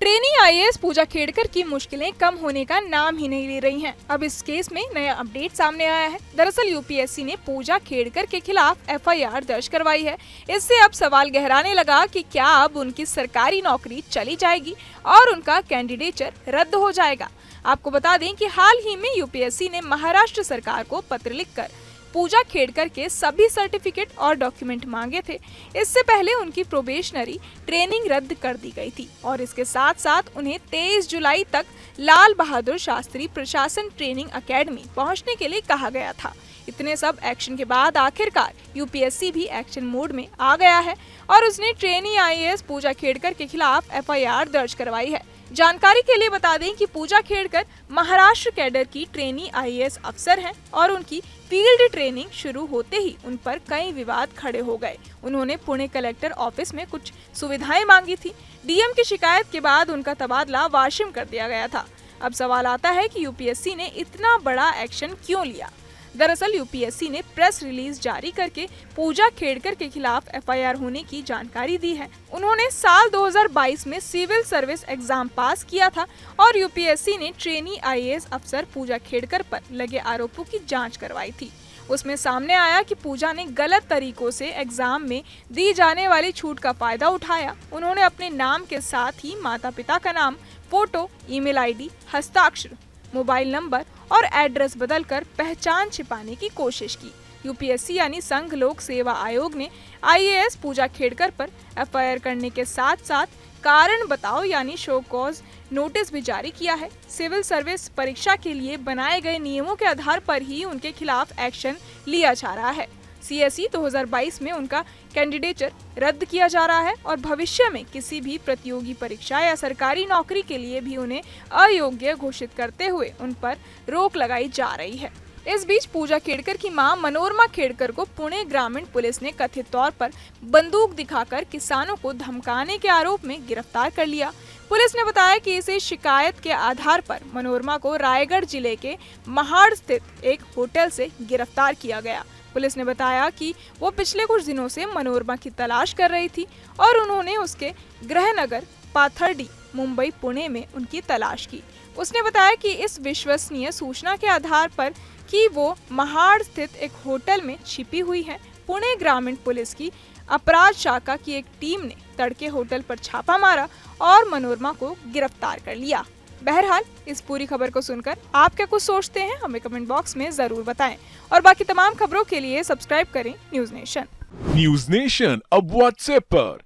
Trainee IAS पूजा खेड़कर की मुश्किलें कम होने का नाम ही नहीं ले रही हैं। अब इस केस में नया अपडेट सामने आया है। दरअसल यूपीएससी ने पूजा खेड़कर के खिलाफ एफआईआर दर्ज करवाई है। इससे अब सवाल गहराने लगा कि क्या अब उनकी सरकारी नौकरी चली जाएगी और उनका कैंडिडेचर रद्द हो जाएगा। आपको बता दें कि हाल ही में यूपीएससी ने महाराष्ट्र सरकार को पत्र लिखकर पूजा खेड़कर के सभी सर्टिफिकेट और डॉक्यूमेंट मांगे थे। इससे पहले उनकी प्रोबेशनरी ट्रेनिंग रद्द कर दी गई थी और इसके साथ साथ उन्हें 23 जुलाई तक लाल बहादुर शास्त्री प्रशासन ट्रेनिंग एकेडमी पहुंचने के लिए कहा गया था। इतने सब एक्शन के बाद आखिरकार यूपीएससी भी एक्शन मोड में आ गया है और उसने ट्रेनी आईएएस पूजा खेड़कर के खिलाफ एफआईआर दर्ज करवाई है। जानकारी के लिए बता दें कि पूजा खेड़कर महाराष्ट्र कैडर की ट्रेनी आईएएस अफसर हैं और उनकी फील्ड ट्रेनिंग शुरू होते ही उन पर कई विवाद खड़े हो गए। उन्होंने पुणे कलेक्टर ऑफिस में कुछ सुविधाएं मांगी थी। डीएम की शिकायत के बाद उनका तबादला वाशिम कर दिया गया था। अब सवाल आता है कि यूपीएससी ने इतना बड़ा एक्शन क्यों लिया। दरअसल यूपीएससी ने प्रेस रिलीज जारी करके पूजा खेड़कर के खिलाफ एफआईआर होने की जानकारी दी है। उन्होंने साल 2022 में सिविल सर्विस एग्जाम पास किया था और यूपीएससी ने ट्रेनी आईएएस अफसर पूजा खेड़कर पर लगे आरोपों की जांच करवाई थी। उसमें सामने आया कि पूजा ने गलत तरीकों से एग्जाम में दी जाने वाली छूट का फायदा उठाया। उन्होंने अपने नाम के साथ ही माता पिता का नाम, फोटो, ईमेल आईडी, हस्ताक्षर, मोबाइल नंबर और एड्रेस बदलकर पहचान छिपाने की कोशिश की। यूपीएससी यानी संघ लोक सेवा आयोग ने आईएएस पूजा खेड़कर पर एफआईआर करने के साथ साथ कारण बताओ यानी शो कॉज नोटिस भी जारी किया है। सिविल सर्विस परीक्षा के लिए बनाए गए नियमों के आधार पर ही उनके खिलाफ एक्शन लिया जा रहा है। सीएसई 2022 में उनका कैंडिडेचर रद्द किया जा रहा है और भविष्य में किसी भी प्रतियोगी परीक्षा या सरकारी नौकरी के लिए भी उन्हें अयोग्य घोषित करते हुए उन पर रोक लगाई जा रही है। इस बीच पूजा खेड़कर की मां मनोरमा खेड़कर को पुणे ग्रामीण पुलिस ने कथित तौर पर बंदूक दिखाकर किसानों को धमकाने के आरोप में गिरफ्तार कर लिया। पुलिस ने बताया कि इसे शिकायत के आधार पर मनोरमा को रायगढ़ जिले के महाड़ स्थित एक होटल से गिरफ्तार किया गया। पुलिस ने बताया कि वो पिछले कुछ दिनों से मनोरमा की तलाश कर रही थी और उन्होंने उसके गृहनगर पाथर्डी, मुंबई, पुणे में उनकी तलाश की। उसने बताया कि इस विश्वसनीय सूचना के आधार पर कि वो महाड़ स्थित एक होटल में छिपी हुई है। पुणे ग्रामीण पुलिस की अपराध शाखा की एक टीम ने तड़के होटल पर छापा मारा और मनोरमा को गिरफ्तार कर लिया। बहरहाल इस पूरी खबर को सुनकर आप क्या कुछ सोचते हैं हमें कमेंट बॉक्स में जरूर बताएं और बाकी तमाम खबरों के लिए सब्सक्राइब करें न्यूज नेशन। न्यूज नेशन अब व्हाट्सएप पर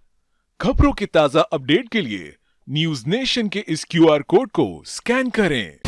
खबरों की ताजा अपडेट के लिए न्यूज नेशन के इस क्यूआर कोड को स्कैन करें।